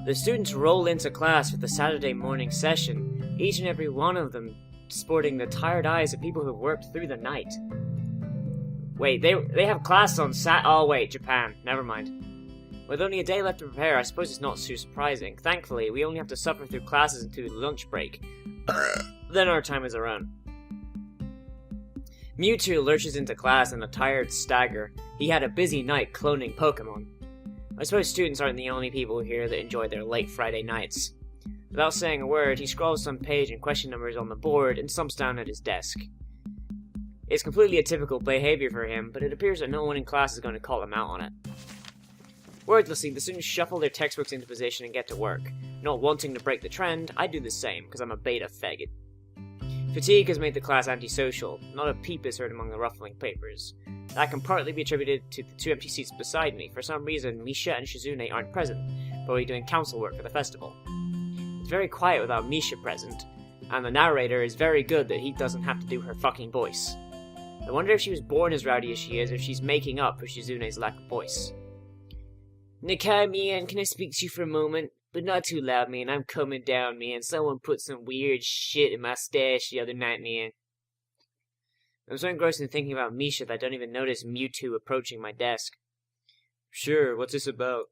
The students roll into class for the Saturday morning session, each and every one of them sporting the tired eyes of people who have worked through the night. Wait, they have class on oh wait, Japan. Never mind. With only a day left to prepare, I suppose it's not too surprising. Thankfully, we only have to suffer through classes until lunch break. Then our time is our own. Mewtwo lurches into class in a tired stagger. He had a busy night cloning Pokemon. I suppose students aren't the only people here that enjoy their late Friday nights. Without saying a word, he scrawls some page and question numbers on the board and stumps down at his desk. It's completely atypical behavior for him, but it appears that no one in class is going to call him out on it. Wordlessly, the students shuffle their textbooks into position and get to work. Not wanting to break the trend, I do the same, because I'm a beta faggot. Fatigue has made the class antisocial. Not a peep is heard among the ruffling papers. That can partly be attributed to the two empty seats beside me. For some reason, Misha and Shizune aren't present, probably doing council work for the festival. It's very quiet without Misha present, and the narrator is very good that he doesn't have to do her fucking voice. I wonder if she was born as rowdy as she is, or if she's making up for Shizune's lack of voice. Nakai, man, can I speak to you for a moment? But not too loud, man. I'm coming down, man. Someone put some weird shit in my stash the other night, man. I'm so engrossed in thinking about Misha that I don't even notice Mewtwo approaching my desk. Sure, what's this about?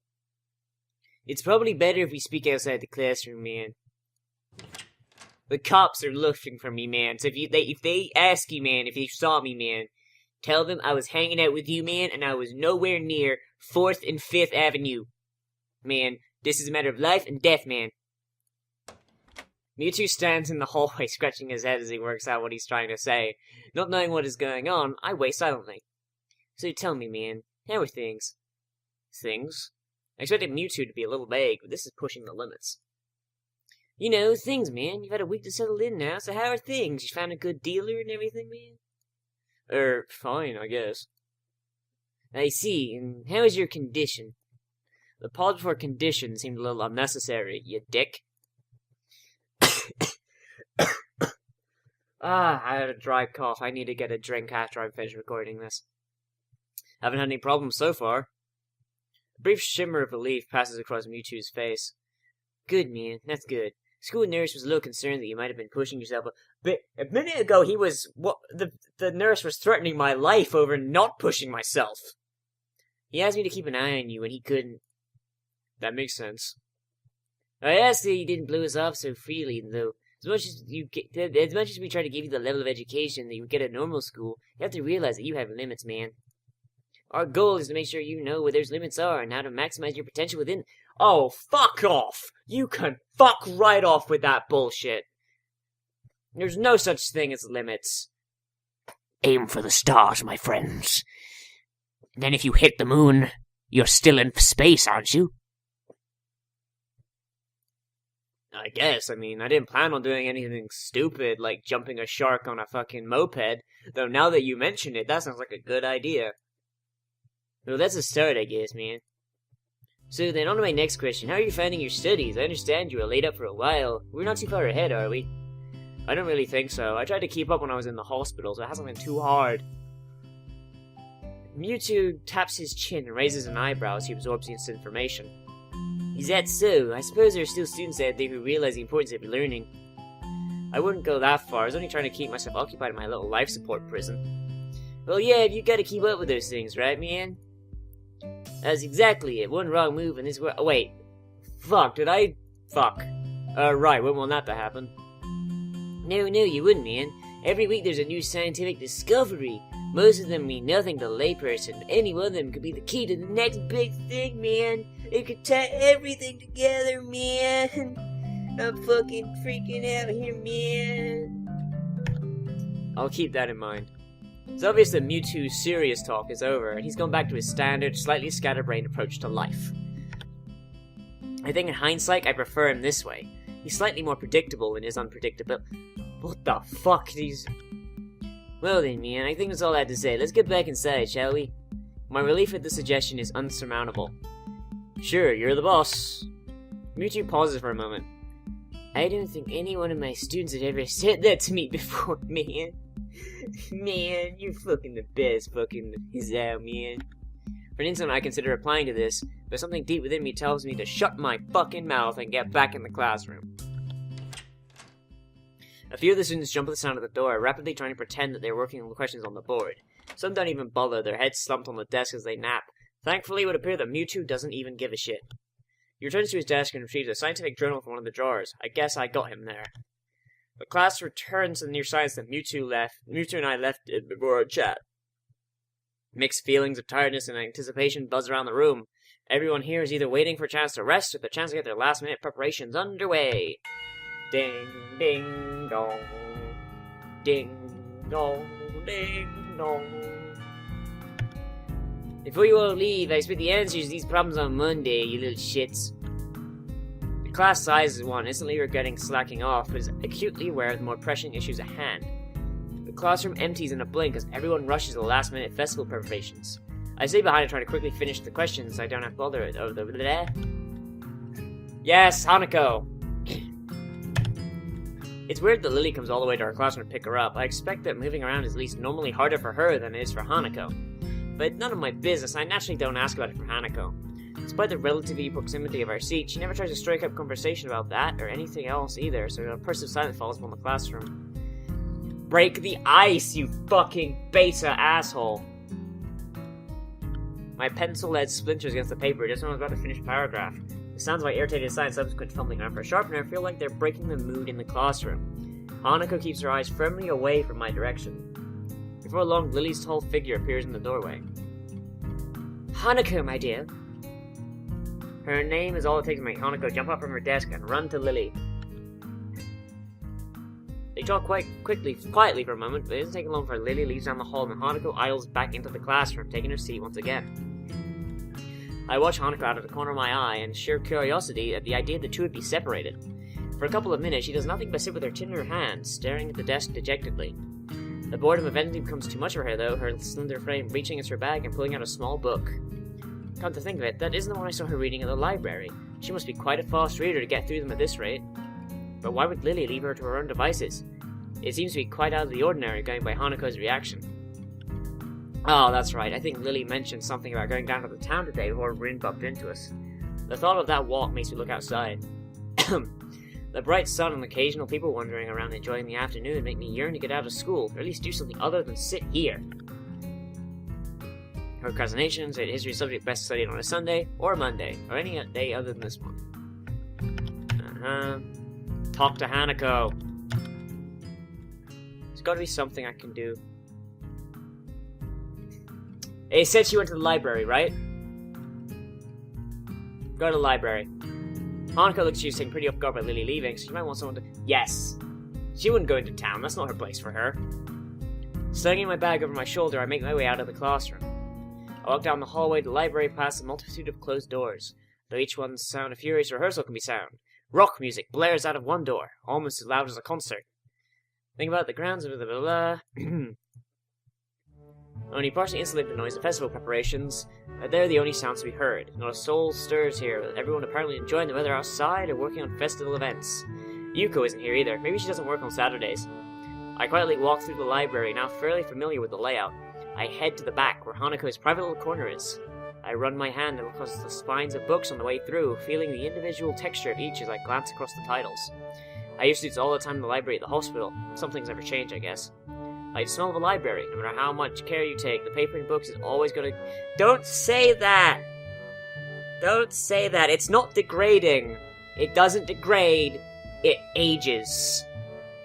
It's probably better if we speak outside the classroom, man. The cops are looking for me, man. So if they ask you, man, if they saw me, man, tell them I was hanging out with you, man, and I was nowhere near 4th and 5th Avenue. Man, this is a matter of life and death, man. Mewtwo stands in the hallway scratching his head as he works out what he's trying to say. Not knowing what is going on, I wait silently. So tell me, man, how are things? Things? I expected Mewtwo to be a little vague, but this is pushing the limits. You know, things, man. You've had a week to settle in now, so how are things? You found a good dealer and everything, man? Fine, I guess. I see, and how is your condition? The pause before condition seemed a little unnecessary, you dick. I had a dry cough. I need to get a drink after I finish recording this. Haven't had any problems so far. A brief shimmer of relief passes across Mewtwo's face. Good, man. That's good. School nurse was a little concerned that you might have been pushing yourself a minute ago the nurse was threatening my life over not pushing myself. He asked me to keep an eye on you and he couldn't. That makes sense. I asked that you didn't blow us off so freely, though. As much as we try to give you the level of education that you would get at normal school, you have to realize that you have limits, man. Our goal is to make sure you know where those limits are and how to maximize your potential within. Oh, fuck off! You can fuck right off with that bullshit. There's no such thing as limits. Aim for the stars, my friends. Then if you hit the moon, you're still in space, aren't you? I guess. I mean, I didn't plan on doing anything stupid like jumping a shark on a fucking moped. Though now that you mention it, that sounds like a good idea. Well, that's a start, I guess, man. So then, on to my next question. How are you finding your studies? I understand you were laid up for a while. We're not too far ahead, are we? I don't really think so. I tried to keep up when I was in the hospital, so it hasn't been too hard. Mewtwo taps his chin and raises an eyebrow as he absorbs this information. Is that so? I suppose there are still students out there who realize the importance of learning. I wouldn't go that far. I was only trying to keep myself occupied in my little life support prison. Well, yeah, you gotta keep up with those things, right, man? That's exactly it. One wrong move and this world. Oh, wait. Fuck, did I? Fuck. Right, wouldn't want that to happen. No, you wouldn't, man. Every week there's a new scientific discovery. Most of them mean nothing to a layperson. Any one of them could be the key to the next big thing, man. It could tie everything together, man. I'm fucking freaking out here, man. I'll keep that in mind. It's obvious that Mewtwo's serious talk is over, and he's gone back to his standard, slightly scatterbrained approach to life. I think in hindsight, I prefer him this way. He's slightly more predictable in his unpredictability. What the fuck, these... Well then, man, I think that's all I had to say. Let's get back inside, shall we? My relief at the suggestion is unsurmountable. Sure, you're the boss. Mewtwo pauses for a moment. I don't think any one of my students had ever said that to me before, man. Man, you're fucking the best fucking Hisao, man. For an instant I consider replying to this, but something deep within me tells me to shut my fucking mouth and get back in the classroom. A few of the students jump at the sound of the door, rapidly trying to pretend that they're working on the questions on the board. Some don't even bother, their heads slumped on the desk as they nap. Thankfully, it would appear that Mewtwo doesn't even give a shit. He returns to his desk and retrieves a scientific journal from one of the drawers. I guess I got him there. The class returns to the near science that Mewtwo and I left it before our chat. Mixed feelings of tiredness and anticipation buzz around the room. Everyone here is either waiting for a chance to rest or the chance to get their last-minute preparations underway. Ding, ding, dong. Ding, dong, ding, dong. Before you all leave, I expect the answers to these problems on Monday, you little shits. The class sighs as one, instantly regretting slacking off, but is acutely aware of the more pressing issues at hand. The classroom empties in a blink as everyone rushes to the last-minute festival preparations. I stay behind and try to quickly finish the questions so I don't have to bother it over the bleh. Yes, Hanako! It's weird that Lily comes all the way to our classroom to pick her up. I expect that moving around is at least normally harder for her than it is for Hanako. But none of my business, I naturally don't ask about it for Hanako. Despite the relatively proximity of our seat, she never tries to strike up conversation about that or anything else either, so a purse of silence falls upon the classroom. Break the ice, you fucking beta asshole! My pencil lead splinters against the paper just when I was about to finish a paragraph. The sounds of my irritated sigh and subsequent fumbling around for a sharpener feel like they're breaking the mood in the classroom. Hanako keeps her eyes firmly away from my direction. Before long, Lily's tall figure appears in the doorway. Hanako, my dear. Her name is all it takes to make Hanako jump up from her desk and run to Lily. They talk quietly for a moment, but it doesn't take long for Lily leaves down the hall and Hanako idles back into the classroom, taking her seat once again. I watch Hanako out of the corner of my eye in sheer curiosity at the idea the two would be separated. For a couple of minutes, she does nothing but sit with her chin in her hand, staring at the desk dejectedly. The boredom eventually becomes too much for her, though, her slender frame reaching into her bag and pulling out a small book. Come to think of it, that isn't the one I saw her reading at the library. She must be quite a fast reader to get through them at this rate. But why would Lily leave her to her own devices? It seems to be quite out of the ordinary, going by Hanako's reaction. Oh, that's right, I think Lily mentioned something about going down to the town today before Rin bumped into us. The thought of that walk makes me look outside. The bright sun and occasional people wandering around enjoying the afternoon make me yearn to get out of school, or at least do something other than sit here. Procrastination, say history subject best studied on a Sunday, or a Monday, or any day other than this one. Talk to Hanako. There's gotta be something I can do. It said she went to the library, right? Go to the library. Hanako looks at you saying pretty off guard by Lily leaving, so she might want someone to... Yes! She wouldn't go into town, that's not her place for her. Slinging my bag over my shoulder, I make my way out of the classroom. I walk down the hallway to the library past a multitude of closed doors, though each one's sound a furious rehearsal can be sound. Rock music blares out of one door, almost as loud as a concert. Think about the grounds of the blah blah. Only partially insulated the noise of festival preparations, they're the only sounds to be heard. Not a soul stirs here, with everyone apparently enjoying the weather outside or working on festival events. Yuko isn't here either, maybe she doesn't work on Saturdays. I quietly walk through the library, now fairly familiar with the layout. I head to the back, where Hanako's private little corner is. I run my hand across the spines of books on the way through, feeling the individual texture of each as I glance across the titles. I used to do this all the time in the library at the hospital. Some things never change, I guess. Like the smell of a library. No matter how much care you take, the paper in books is always gonna... Don't say that! Don't say that. It's not degrading. It doesn't degrade. It ages.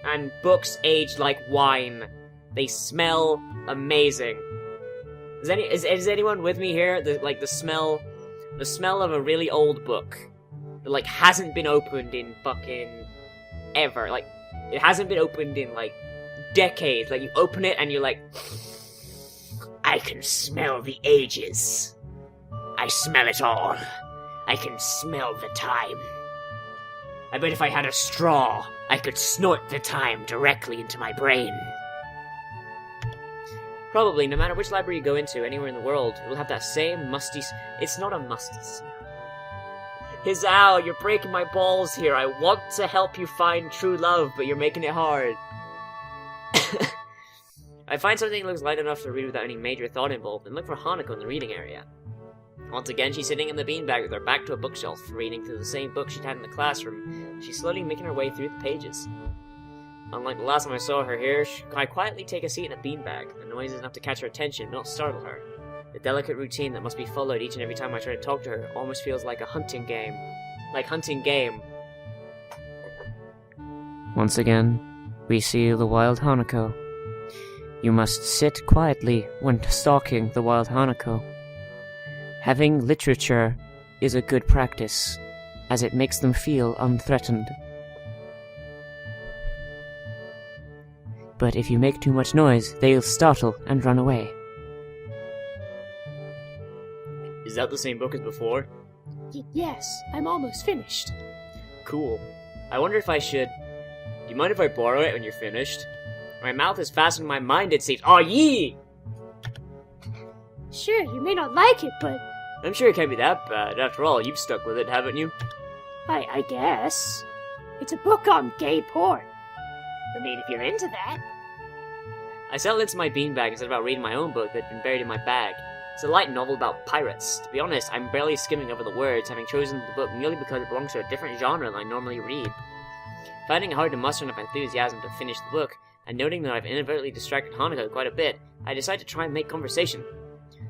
And books age like wine. They smell amazing. Is anyone with me here? The smell of a really old book that like hasn't been opened in fucking ever. Like it hasn't been opened in like decades. Like you open it and you're like, I can smell the ages. I smell it all. I can smell the time. I bet if I had a straw, I could snort the time directly into my brain. Probably, no matter which library you go into, anywhere in the world, it will have that same musty... It's not a musty smell. Hisao, you're breaking my balls here. I want to help you find true love, but you're making it hard. I find something that looks light enough to read without any major thought involved, and look for Hanako in the reading area. Once again, she's sitting in the beanbag with her back to a bookshelf, reading through the same book she'd had in the classroom. She's slowly making her way through the pages. Unlike the last time I saw her here, I quietly take a seat in a beanbag. The noise is enough to catch her attention, but not startle her. The delicate routine that must be followed each and every time I try to talk to her almost feels like a hunting game. Like hunting game. Once again, we see the wild Hanako. You must sit quietly when stalking the wild Hanako. Having literature is a good practice, as it makes them feel unthreatened. But if you make too much noise, they'll startle and run away. Is that the same book as before? Yes, I'm almost finished. Cool. I wonder if I should... Do you mind if I borrow it when you're finished? My mouth is faster than my mind, it seems. Aw, yee! Sure, you may not like it, but... I'm sure it can't be that bad. After all, you've stuck with it, haven't you? I guess. It's a book on gay porn. I mean, if you're into that. I settled into my beanbag and set about reading my own book that had been buried in my bag. It's a light novel about pirates. To be honest, I'm barely skimming over the words, having chosen the book merely because it belongs to a different genre than I normally read. Finding it hard to muster enough enthusiasm to finish the book, and noting that I've inadvertently distracted Hanako quite a bit, I decide to try and make conversation.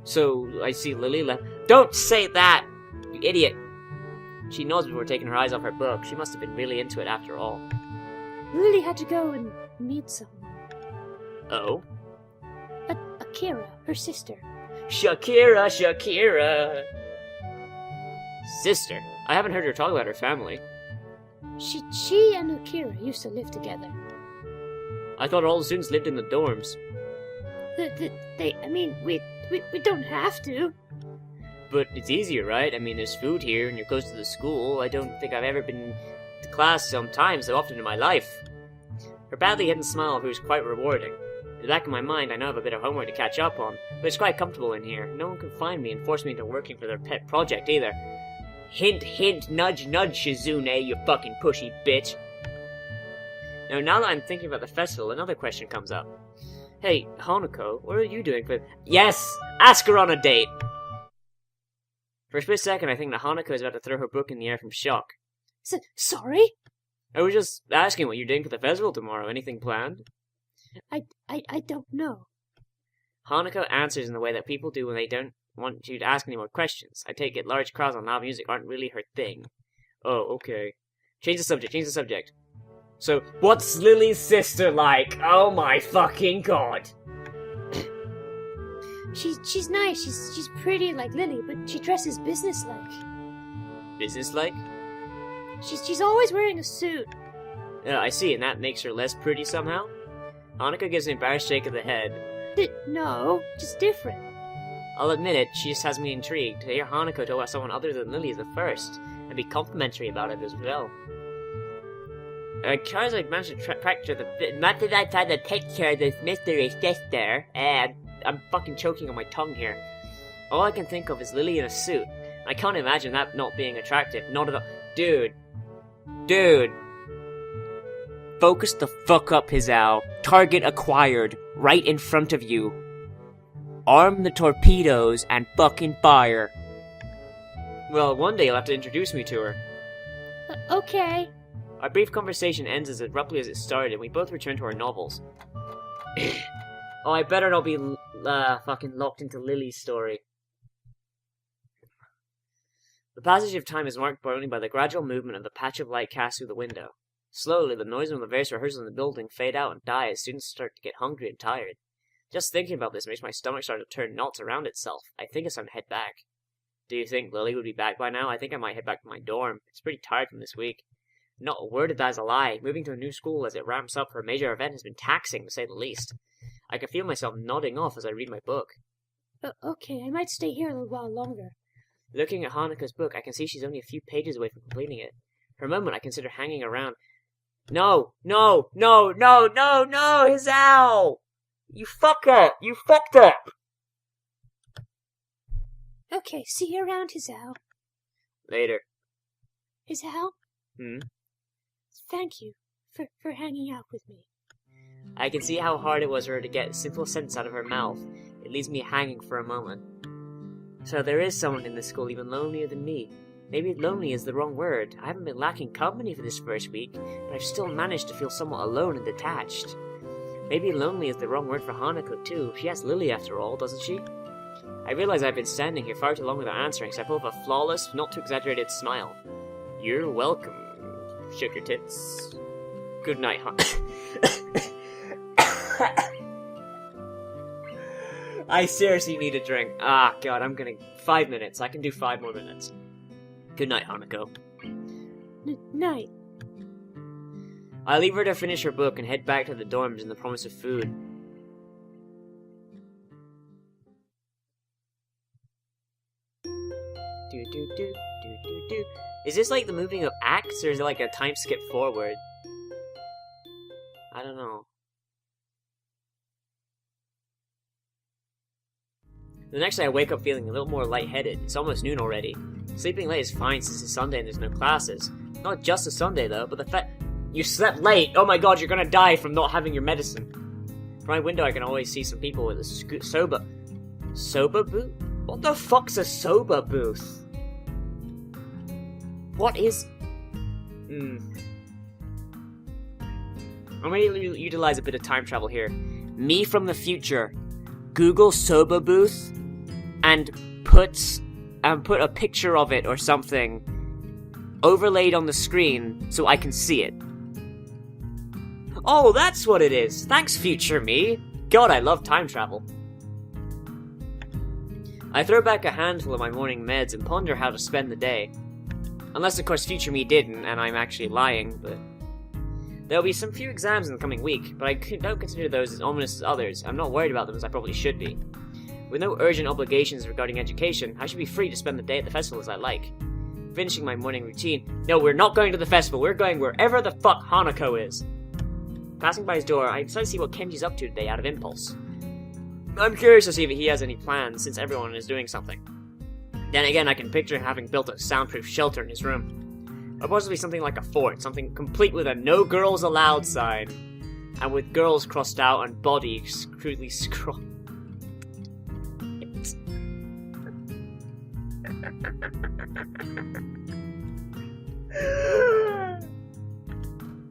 So, I see Lily left. Don't say that! You idiot! She nods before taking her eyes off her book. She must have been really into it after all. Lily had to go and meet someone. Oh? Akira, her sister. Shakira! Sister? I haven't heard her talk about her family. She and Akira used to live together. I thought all the students lived in the dorms. We don't have to. But it's easier, right? I mean, there's food here, and you're close to the school. I don't think I've ever been to class so often in my life. Her badly hidden smile was quite rewarding. In the back of my mind, I now have a bit of homework to catch up on, but it's quite comfortable in here. No one can find me and force me into working for their pet project, either. Hint, hint, nudge, nudge, Shizune, you fucking pushy bitch. Now that I'm thinking about the festival, another question comes up. Hey, Hanako, what are you doing for... Yes! Ask her on a date! For a split second, I think that Hanako is about to throw her book in the air from shock. Sorry? I was just asking what you're doing for the festival tomorrow. Anything planned? I don't know. Hanako answers in the way that people do when they don't want you to ask any more questions. I take it large crowds on loud music aren't really her thing. Oh, okay. Change the subject. So, what's Lily's sister like? Oh my fucking god! She's nice, she's pretty like Lily, but she dresses businesslike. Businesslike? She's always wearing a suit. I see, and that makes her less pretty somehow? Hanako gives an embarrassed shake of the head. No, just different. I'll admit it, she just has me intrigued. To hear Hanako talk about someone other than Lily is the first, and be complimentary about it as well. Because I managed to fracture the... Not that I tried to take care of this mystery sister, and I'm fucking choking on my tongue here. All I can think of is Lily in a suit. I can't imagine that not being attractive, not at all. Dude. Focus the fuck up, Hisao. Target acquired, right in front of you. Arm the torpedoes and fucking fire. Well, one day you'll have to introduce me to her. Okay. Our brief conversation ends as abruptly as it started, and we both return to our novels. Oh, I better not be fucking locked into Lily's story. The passage of time is marked only by the gradual movement of the patch of light cast through the window. Slowly, the noise of the various rehearsals in the building fade out and die as students start to get hungry and tired. Just thinking about this makes my stomach start to turn knots around itself. I think it's time to head back. Do you think Lily would be back by now? I think I might head back to my dorm. It's pretty tired from this week. Not a word of that is a lie. Moving to a new school as it ramps up for a major event has been taxing, to say the least. I can feel myself nodding off as I read my book. Okay, I might stay here a little while longer. Looking at Hanako's book, I can see she's only a few pages away from completing it. For a moment, I consider hanging around. No, Hisao! You fucked up! Okay, see you around, Hisao. Later. Hisao? Hmm? Thank you for hanging out with me. I can see how hard it was for her to get a simple sentence out of her mouth. It leaves me hanging for a moment. So there is someone in this school even lonelier than me. Maybe lonely is the wrong word. I haven't been lacking company for this first week, but I've still managed to feel somewhat alone and detached. Maybe lonely is the wrong word for Hanako too. She has Lily after all, doesn't she? I realize I've been standing here far too long without answering, so I pull up a flawless, not too exaggerated smile. You're welcome, sugar tits. Good night, I seriously need a drink. Ah, God, 5 minutes. I can do 5 more minutes. Good night, Hanako. Night. I leave her to finish her book and head back to the dorms in the promise of food. Is this like the moving of acts, or is it like a time skip forward? I don't know. The next day I wake up feeling a little more lightheaded. It's almost noon already. Sleeping late is fine since it's Sunday and there's no classes. Not just a Sunday though, but the fact you slept late! Oh my god, you're gonna die from not having your medicine. From my window I can always see some people with a soba booth? What the fuck's a soba booth? What is... I'm gonna utilize a bit of time travel here. Me from the future. Google soba booth and put a picture of it or something overlaid on the screen so I can see it. Oh, that's what it is. Thanks, future me. God, I love time travel. I throw back a handful of my morning meds and ponder how to spend the day. Unless, of course, future me didn't, and I'm actually lying, but... There'll be some few exams in the coming week, but I don't consider those as ominous as others. I'm not worried about them as I probably should be. With no urgent obligations regarding education, I should be free to spend the day at the festival as I like. Finishing my morning routine... No, we're not going to the festival, we're going wherever the fuck Hanako is. Passing by his door, I decide to see what Kenji's up to today out of impulse. I'm curious to see if he has any plans, since everyone is doing something. Then again, I can picture him having built a soundproof shelter in his room. Or possibly something like a fort, something complete with a no girls allowed sign. And with girls crossed out and body crudely scrawled.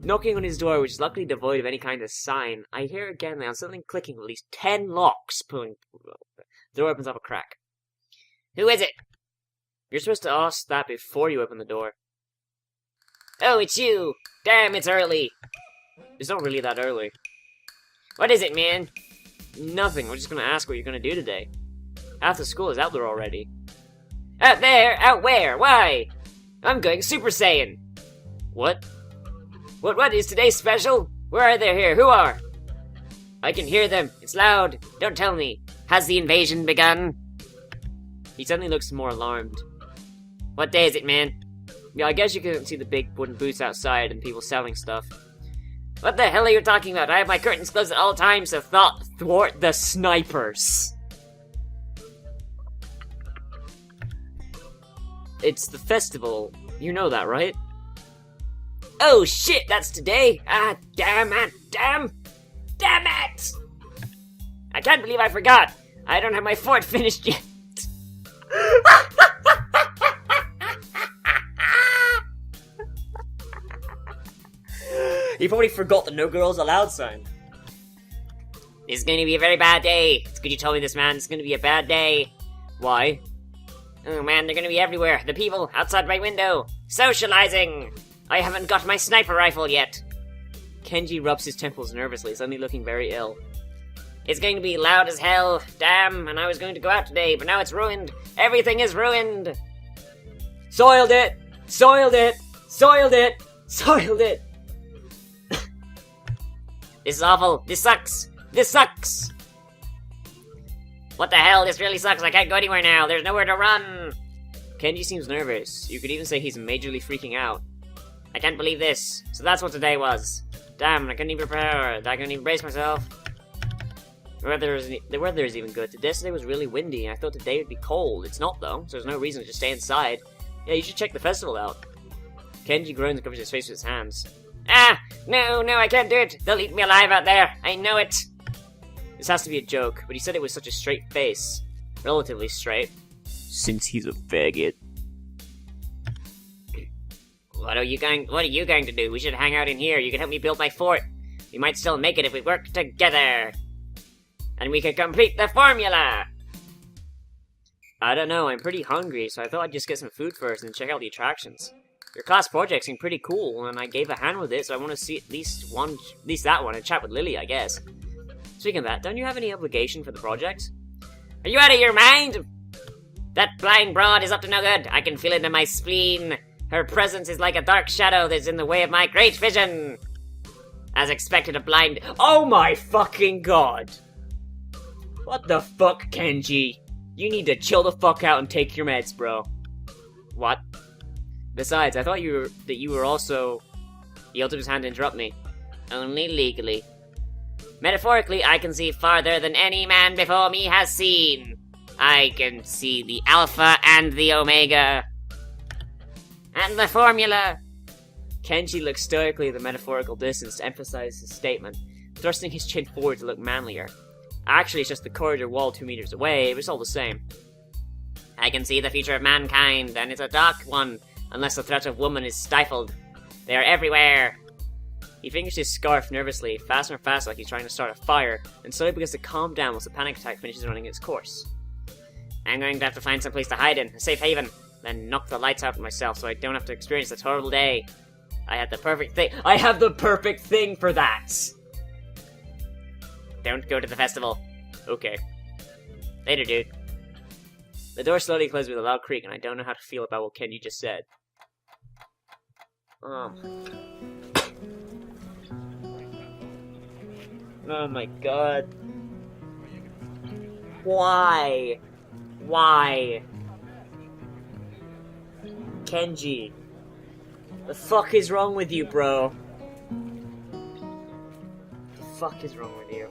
Knocking on his door, which is luckily devoid of any kind of sign, I hear again now something clicking with at least 10 locks pulling. The door opens up a crack. Who is it? You're supposed to ask that before you open the door. Oh, it's you! Damn, it's early! It's not really that early. What is it, man? Nothing, I'm just gonna ask what you're gonna do today. Half the school is out there already. Out there? Out where? Why? I'm going Super Saiyan! What? What is today's special? Where are they here? Who are? I can hear them. It's loud. Don't tell me. Has the invasion begun? He suddenly looks more alarmed. What day is it, man? Yeah, I guess you couldn't see the big wooden booths outside and people selling stuff. What the hell are you talking about? I have my curtains closed at all times to thwart the snipers. It's the festival. You know that, right? Oh shit, that's today! Ah, damn it! Damn it! I can't believe I forgot! I don't have my fort finished yet! You probably forgot the no girls allowed sign. This is gonna be a very bad day. It's good you told me this, man. It's gonna be a bad day. Why? Oh man, they're gonna be everywhere. The people outside my window. Socializing! I haven't got my sniper rifle yet. Kenji rubs his temples nervously, suddenly looking very ill. It's going to be loud as hell. Damn, and I was going to go out today, but now it's ruined. Everything is ruined. Soiled it! Soiled it! Soiled it! Soiled it! This is awful. This sucks. This sucks. What the hell? This really sucks. I can't go anywhere now. There's nowhere to run. Kenji seems nervous. You could even say he's majorly freaking out. I can't believe this. So that's what today was. Damn, I couldn't even prepare. I couldn't even brace myself. The weather is even good. Today was really windy, and I thought today would be cold. It's not, though, so there's no reason to just stay inside. Yeah, you should check the festival out. Kenji groans and covers his face with his hands. Ah! No, I can't do it. They'll eat me alive out there. I know it. This has to be a joke, but he said it with such a straight face. Relatively straight. Since he's a faggot. What are you going to do? We should hang out in here. You can help me build my fort. We might still make it if we work together. And we can complete the formula! I don't know, I'm pretty hungry, so I thought I'd just get some food first and check out the attractions. Your class project seemed pretty cool, and I gave a hand with it, so I want to see at least that one, and chat with Lily, I guess. Speaking of that, don't you have any obligation for the project? Are you out of your mind? That blind broad is up to no good. I can feel it in my spleen. Her presence is like a dark shadow that's in the way of my great vision. As expected, a blind... Oh my fucking god! What the fuck, Kenji? You need to chill the fuck out and take your meds, bro. What? Besides, I thought that you were also... He held up his hand to interrupt me. Only legally. Metaphorically, I can see farther than any man before me has seen. I can see the Alpha and the Omega. And the formula. Kenji looked stoically at the metaphorical distance to emphasize his statement, thrusting his chin forward to look manlier. Actually, it's just the corridor wall 2 meters away, but it's all the same. I can see the future of mankind, and it's a dark one, unless the threat of woman is stifled. They are everywhere. He fingers his scarf nervously, faster and faster like he's trying to start a fire, and slowly begins to calm down once the panic attack finishes running its course. I'm going to have to find some place to hide in, a safe haven, then knock the lights out for myself so I don't have to experience this horrible day. I have the perfect thing for that! Don't go to the festival. Okay. Later, dude. The door slowly closed with a loud creak, and I don't know how to feel about what Kenji just said. Oh my god. Why? Why? Kenji. The fuck is wrong with you, bro? The fuck is wrong with you?